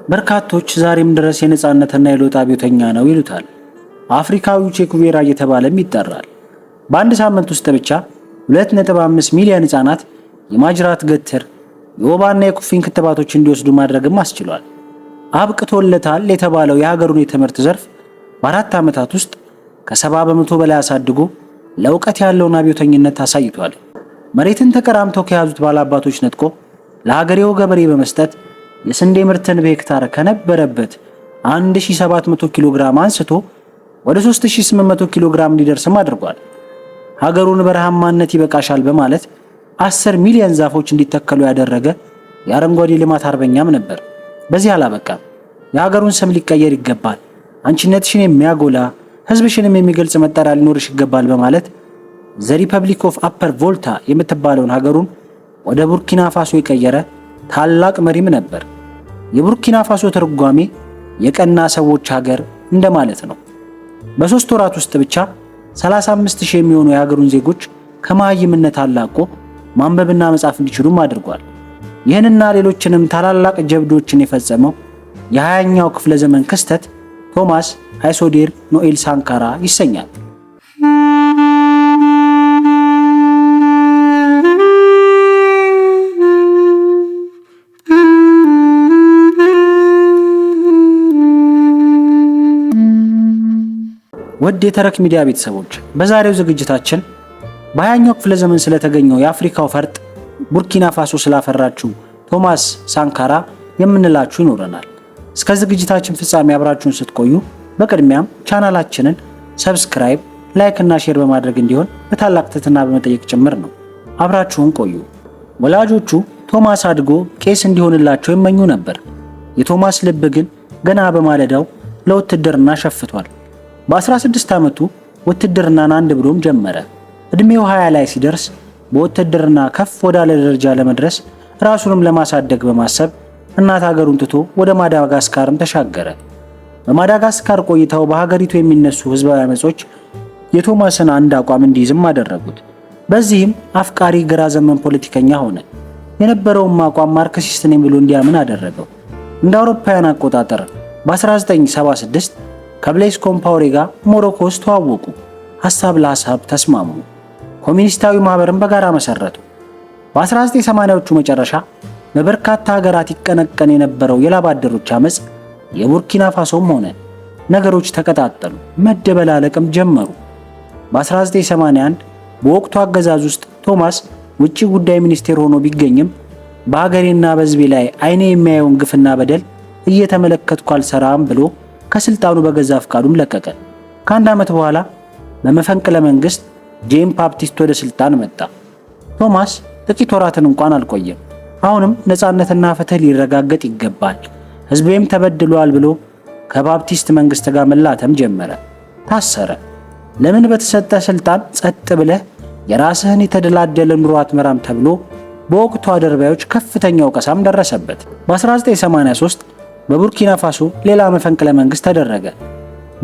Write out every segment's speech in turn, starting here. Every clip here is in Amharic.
በርካቶች ዛሬም ድረስ የነጻነትና የለውጥ አብዮተኛ ነው ይሉታል። አፍሪካዊው ቼ ጉቬራ እየተባለም ይጠራል። በአንድ ሳምንት ውስጥ ብቻ 2.5 ሚሊዮን ህጻናት የማጅራት ገትር፣ የወባና የኩፍኝ ክትባቶች እንዲወስዱ ማድረግም አስችሏል። አብቅቶለታል የተባለው የሀገሩን የትምህርት ዘርፍ በ4 ዓመታት ውስጥ ከ70 በመቶ በላይ አሳድጎ ለእውቀት ያለውን አብዮተኝነት አሳይቷል። መሬትን ተቀራምተው ከያዙት ባላባቶች ነጥቆ ለሀገሬው ገበሬ በመስጠት የስንዴ ምርትን በሄክታር ከነበረበት 1700 ኪሎ ግራም አንስቶ ወደ 3800 ኪሎ ግራም እንዲደርስም አድርጓል። ሀገሩን በረሃማነት ይበቃሻል በማለት 10 ሚሊዮን ዛፎች እንዲተከሉ ያደረገ የአረንጓዴ ልማት አርበኛም ነበር። በዚህ አላበቃም። የሀገሩን ስም ሊቀየር ይገባል፣ አንቺነትሽን የሚያጎላ ህዝብሽንም የሚገልጽ መጠሪያ ሊኖርሽ ይገባል በማለት ዘ ሪፐብሊክ ኦፍ አፐር ቮልታ የምትባለውን ሀገሩን ወደ ቡርኪና ፋሶ የቀየረ ታላቅ መሪም ነበር። የቡርኪና ፋሶ ትርጓሜ የቀና ሰዎች ሀገር እንደማለት ነው። በ3 ወራት ውስጥ ብቻ 35000 የሚሆኑ የሀገሩን ዜጎች ከመሃይምነት አላቆ ማንበብና መጻፍ እንዲችሉም አድርጓል። ይህንና ሌሎችንም ታላላቅ ጀብዶችን የፈጸመው የ20ኛው ክፍለ ዘመን ክስተት ቶማስ አይሶዴር ኖኤል ሳንካራ ይሰኛል። ውድ የተረክ ሚዲያ ቤተሰቦች በዛሬው ዝግጅታችን በ20ኛው ክፍለ ዘመን ስለተገኘው የአፍሪካው ፈርጥ ቡርኪና ፋሶ ስላፈራችው ቶማስ ሳንካራ የምንላችሁ ይኖረናል። እስከ ዝግጅታችን ፍጻሜ አብራችሁን ስትቆዩ በቅድሚያም ቻናላችንን ሰብስክራይብ፣ ላይክ እና ሼር በማድረግ እንዲሆን በታላቅ ትህትና በመጠየቅ ጭምር ነው። አብራችሁን ቆዩ። ወላጆቹ ቶማስ አድጎ ቄስ እንዲሆንላቸው ይመኙ ነበር። የቶማስ ልብ ግን ገና በማለዳው ለውትድርና ሸፍቷል። በ16 ዓመቱ ውትድርናን አንድ ብሎም ጀመረ። እድሜው 20 ላይ ሲደርስ በውትድርና ከፍ ወዳለ ደረጃ ለመድረስ ራሱንም ለማሳደግ በማሰብ እናት ሀገሩን ትቶ ወደ ማዳጋስካርም ተሻገረ። በማዳጋስካር ቆይታው በሀገሪቱ የሚነሱ ህዝባዊ አመጾች የቶማስን አንድ አቋም እንዲይዝም አደረጉት። በዚህም አፍቃሪ ግራ ዘመን ፖለቲከኛ ሆነ። የነበረውም አቋም ማርክሲስት ነኝ ብሎ እንዲያምን አደረገው። እንደ አውሮፓውያን አቆጣጠር በ1976 ከብሌስ ኮምፓውሬ ጋር ሞሮኮ ውስጥ ተዋወቁ። ሐሳብ ለሐሳብ ተስማሙ። ኮሚኒስታዊ ማህበርን በጋራ መሰረቱ። በ1980ዎቹ መጨረሻ በበርካታ ሀገራት ይቀነቀን የነበረው የላብ አደሮች አመጽ የቡርኪና ፋሶም ሆነ ነገሮች ተቀጣጠሉ፣ መደበላለቅም ጀመሩ። በ1981 በወቅቱ አገዛዝ ውስጥ ቶማስ ውጪ ጉዳይ ሚኒስቴር ሆኖ ቢገኝም በሀገሬና በህዝቤ ላይ አይኔ የሚያየውን ግፍና በደል እየተመለከትኩ አልሰራም ብሎ ከስልጣኑ በገዛ ፍቃዱም ለቀቀ። ከአንድ ዓመት በኋላ በመፈንቅለ መንግስት ጄን ባፕቲስት ወደ ስልጣን መጣ። ቶማስ ጥቂት ወራትን እንኳን አልቆየም። አሁንም ነጻነትና ፍትህ ሊረጋገጥ ይገባል፣ ህዝቤም ተበድሏል ብሎ ከባፕቲስት መንግስት ጋር መላተም ጀመረ። ታሰረ። ለምን በተሰጠ ስልጣን ጸጥ ብለህ የራስህን የተደላደለ ኑሮ አትመራም ተብሎ በወቅቱ አደርባዮች ከፍተኛ ወቀሳም ደረሰበት። በ1983 በቡርኪና ፋሶ ሌላ መፈንቅለ መንግስት ተደረገ።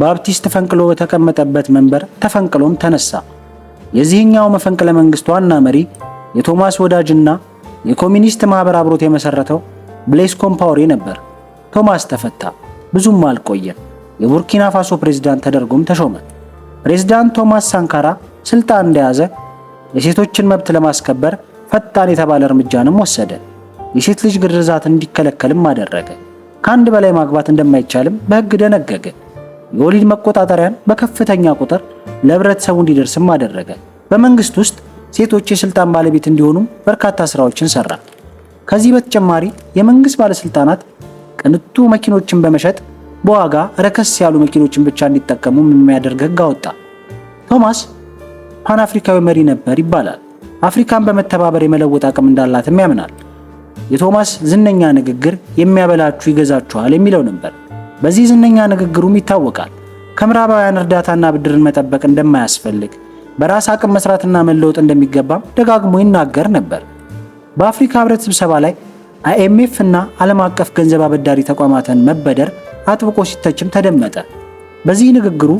ባፕቲስት ፈንቅሎ በተቀመጠበት መንበር ተፈንቅሎም ተነሳ። የዚህኛው መፈንቅለ መንግስት ዋና መሪ የቶማስ ወዳጅና የኮሚኒስት ማህበር አብሮት የመሰረተው ብሌስ ኮምፓውሬ ነበር። ቶማስ ተፈታ። ብዙም አልቆየም። የቡርኪና ፋሶ ፕሬዝዳንት ተደርጎም ተሾመ። ፕሬዝዳንት ቶማስ ሳንካራ ስልጣን እንደያዘ የሴቶችን መብት ለማስከበር ፈጣን የተባለ እርምጃንም ወሰደ። የሴት ልጅ ግርዛት እንዲከለከልም አደረገ። ከአንድ በላይ ማግባት እንደማይቻልም በህግ ደነገገ። የወሊድ መቆጣጠሪያን በከፍተኛ ቁጥር ለህብረተሰቡ እንዲደርስም አደረገ። በመንግስት ውስጥ ሴቶች የስልጣን ባለቤት እንዲሆኑ በርካታ ስራዎችን ሰራ። ከዚህ በተጨማሪ የመንግስት ባለስልጣናት ቅንጡ መኪኖችን በመሸጥ በዋጋ ረከስ ያሉ መኪኖችን ብቻ እንዲጠቀሙ የሚያደርግ ህግ አወጣ። ቶማስ ፓን አፍሪካዊ መሪ ነበር ይባላል። አፍሪካን በመተባበር የመለወጥ አቅም እንዳላትም ያምናል። የቶማስ ዝነኛ ንግግር የሚያበላችሁ ይገዛችኋል የሚለው ነበር። በዚህ ዝነኛ ንግግሩም ይታወቃል። ከምዕራባውያን እርዳታና ብድርን መጠበቅ እንደማያስፈልግ፣ በራስ አቅም መስራትና መለወጥ እንደሚገባም ደጋግሞ ይናገር ነበር። በአፍሪካ ህብረት ስብሰባ ላይ አይኤምኤፍ እና ዓለም አቀፍ ገንዘብ አበዳሪ ተቋማትን መበደር አጥብቆ ሲተችም ተደመጠ። በዚህ ንግግሩ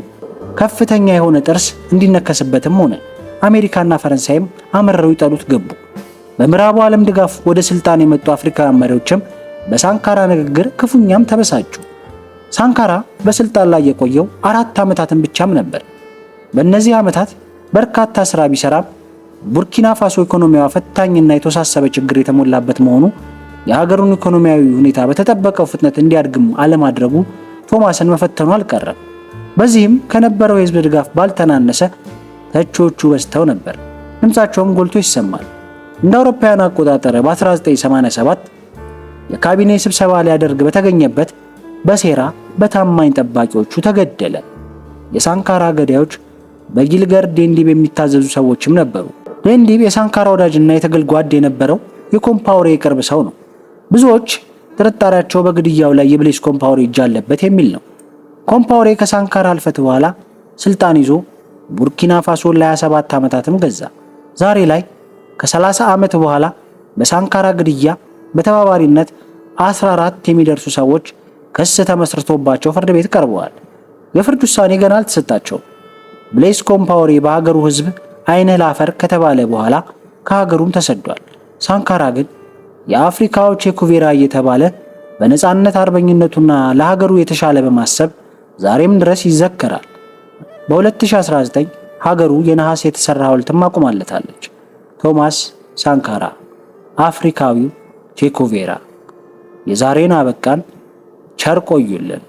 ከፍተኛ የሆነ ጥርስ እንዲነከስበትም ሆነ አሜሪካና ፈረንሳይም አመረው ይጠሉት ገቡ። በምዕራቡ ዓለም ድጋፍ ወደ ስልጣን የመጡ አፍሪካውያን መሪዎችም በሳንካራ ንግግር ክፉኛም ተበሳጩ። ሳንካራ በስልጣን ላይ የቆየው 4 ዓመታትን ብቻም ነበር። በእነዚህ ዓመታት በርካታ ሥራ ቢሰራም ቡርኪና ፋሶ ኢኮኖሚዋ ፈታኝና የተወሳሰበ ችግር የተሞላበት መሆኑ የሀገሩን ኢኮኖሚያዊ ሁኔታ በተጠበቀው ፍጥነት እንዲያድግም አለማድረጉ ቶማስን መፈተኑ አልቀረም። በዚህም ከነበረው የሕዝብ ድጋፍ ባልተናነሰ ተቺዎቹ በዝተው ነበር። ድምፃቸውም ጎልቶ ይሰማል። እንደ አውሮፓውያን አቆጣጠር በ1987 የካቢኔ ስብሰባ ሊያደርግ በተገኘበት በሴራ በታማኝ ጠባቂዎቹ ተገደለ። የሳንካራ ገዳዮች በጊልገር ዴንዲብ የሚታዘዙ ሰዎችም ነበሩ። ዴንዲብ የሳንካራ ወዳጅና የትግል ጓድ የነበረው የኮምፓውሬ የቅርብ ሰው ነው። ብዙዎች ጥርጣሬያቸው በግድያው ላይ የብሌስ ኮምፓውሬ እጅ አለበት የሚል ነው። ኮምፓውሬ ከሳንካራ ህልፈት በኋላ ስልጣን ይዞ ቡርኪና ፋሶን ለ27 ዓመታትም ገዛ። ዛሬ ላይ ከ30 ዓመት በኋላ በሳንካራ ግድያ በተባባሪነት 14 የሚደርሱ ሰዎች ክስ ተመስርቶባቸው ፍርድ ቤት ቀርበዋል። የፍርድ ውሳኔ ገና አልተሰጣቸውም። ብሌስ ኮምፓውሬ በሀገሩ ህዝብ አይንህ ላፈር ከተባለ በኋላ ከሀገሩም ተሰዷል። ሳንካራ ግን የአፍሪካው ቼኩቬራ እየተባለ በነፃነት አርበኝነቱና ለሀገሩ የተሻለ በማሰብ ዛሬም ድረስ ይዘከራል። በ2019 ሀገሩ የነሐስ የተሰራ ሐውልትም አቁማለታለች። ቶማስ ሳንካራ አፍሪካዊው ቼኩቬራ። የዛሬን አበቃን። ቸር ቆዩልን።